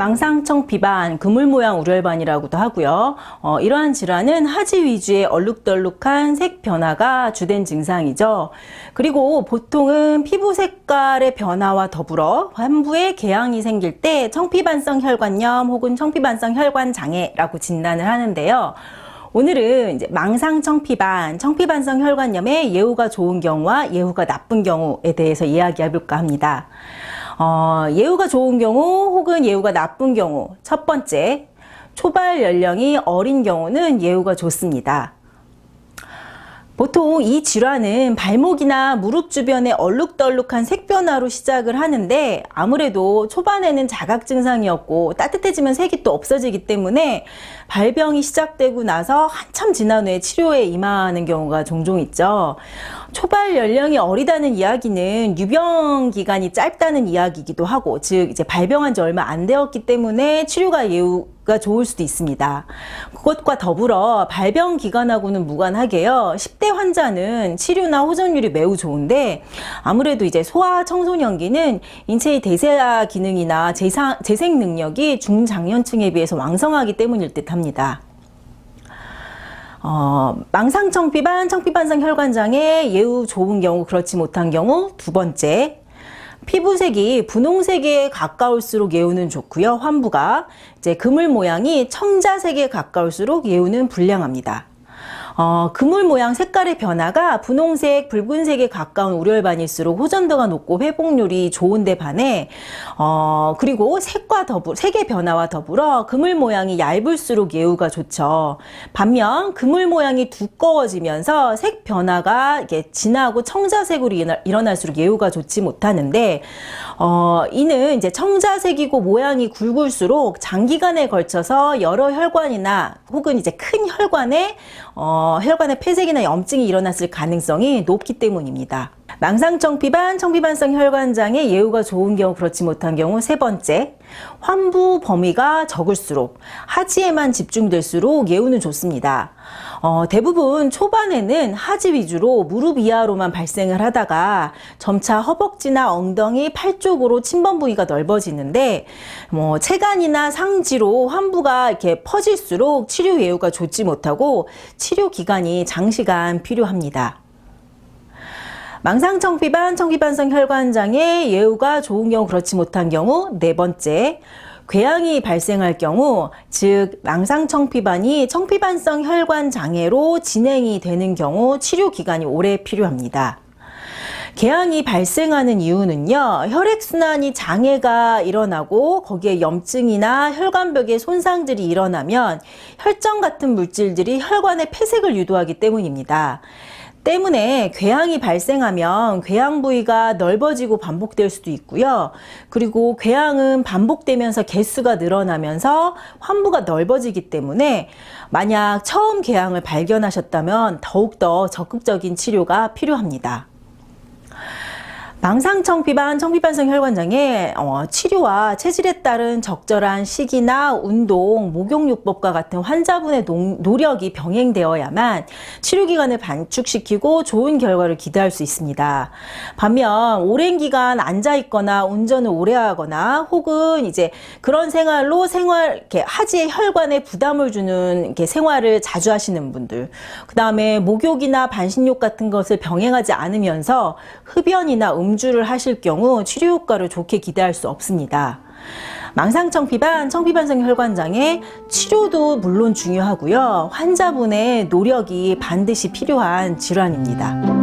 망상청피반, 그물모양 우열반이라고도 하고요. 이러한 질환은 하지 위주의 얼룩덜룩한 색 변화가 주된 증상이죠. 그리고 보통은 피부 색깔의 변화와 더불어 환부에 궤양이 생길 때 청피반성 혈관염 혹은 청피반성 혈관 장애라고 진단을 하는데요. 오늘은 이제 망상청피반, 청피반성 혈관염의 예후가 좋은 경우와 예후가 나쁜 경우에 대해서 이야기해 볼까 합니다. 예후가 좋은 경우 혹은 예후가 나쁜 경우. 첫 번째, 초발 연령이 어린 경우는 예후가 좋습니다. 보통 이 질환은 발목이나 무릎 주변의 얼룩덜룩한 색 변화로 시작을 하는데 아무래도 초반에는 자각 증상이었고 따뜻해지면 색이 또 없어지기 때문에 발병이 시작되고 나서 한참 지난 후에 치료에 임하는 경우가 종종 있죠. 초발 연령이 어리다는 이야기는 유병 기간이 짧다는 이야기이기도 하고, 즉 이제 발병한 지 얼마 안 되었기 때문에 치료가 예후가 좋을 수도 있습니다. 그것과 더불어 발병 기간하고는 무관하게요. 10대 환자는 치료나 호전율이 매우 좋은데 아무래도 이제 소아 청소년기는 인체의 대사 기능이나 재생 능력이 중장년층에 비해서 왕성하기 때문일 듯합니다. 망상청피반, 청피반성 혈관장애 예후 좋은 경우, 그렇지 못한 경우. 두 번째, 피부색이 분홍색에 가까울수록 예후는 좋고요. 환부가 이제 그물 모양이 청자색에 가까울수록 예후는 불량합니다. 그물 모양 색깔의 변화가 분홍색, 붉은색에 가까운 우열반일수록 호전도가 높고 회복률이 좋은데 반해 그리고 색의 변화와 더불어 그물 모양이 얇을수록 예후가 좋죠. 반면 그물 모양이 두꺼워지면서 색 변화가 이게 진하고 청자색으로 일어날수록 예후가 좋지 못하는데 이는 이제 청자색이고 모양이 굵을수록 장기간에 걸쳐서 여러 혈관이나 혹은 이제 큰 혈관에 혈관의 폐색이나 염증이 일어났을 가능성이 높기 때문입니다. 망상청피반, 청피반성 혈관장애 예후가 좋은 경우, 그렇지 못한 경우. 세 번째, 환부 범위가 적을수록 하지에만 집중될수록 예후는 좋습니다. 대부분 초반에는 하지 위주로 무릎 이하로만 발생을 하다가 점차 허벅지나 엉덩이, 팔 쪽으로 침범 부위가 넓어지는데 체간이나 상지로 환부가 이렇게 퍼질수록 치료 예후가 좋지 못하고 치료 기간이 장시간 필요합니다. 망상청피반, 청피반성 혈관장애 예후가 좋은 경우, 그렇지 못한 경우. 네 번째, 궤양이 발생할 경우, 즉 망상청피반이 청피반성 혈관장애로 진행이 되는 경우 치료 기간이 오래 필요합니다. 궤양이 발생하는 이유는요, 혈액순환이 장애가 일어나고 거기에 염증이나 혈관벽에 손상들이 일어나면 혈전 같은 물질들이 혈관의 폐색을 유도하기 때문입니다. 때문에 궤양이 발생하면 궤양 부위가 넓어지고 반복될 수도 있고요. 그리고 궤양은 반복되면서 개수가 늘어나면서 환부가 넓어지기 때문에 만약 처음 궤양을 발견하셨다면 더욱더 적극적인 치료가 필요합니다. 망상청피반, 청피반성 혈관장애 치료와 체질에 따른 적절한 식이나 운동, 목욕요법과 같은 환자분의 노력이 병행되어야만 치료 기간을 단축시키고 좋은 결과를 기대할 수 있습니다. 반면 오랜 기간 앉아 있거나 운전을 오래 하거나 혹은 이제 그런 생활로 이렇게 하지의 혈관에 부담을 주는 이렇게 생활을 자주 하시는 분들, 그 다음에 목욕이나 반신욕 같은 것을 병행하지 않으면서 흡연이나 음주를 하실 경우 치료 효과를 좋게 기대할 수 없습니다. 망상청피반, 청피반성 혈관장애 치료도 물론 중요하고요. 환자분의 노력이 반드시 필요한 질환입니다.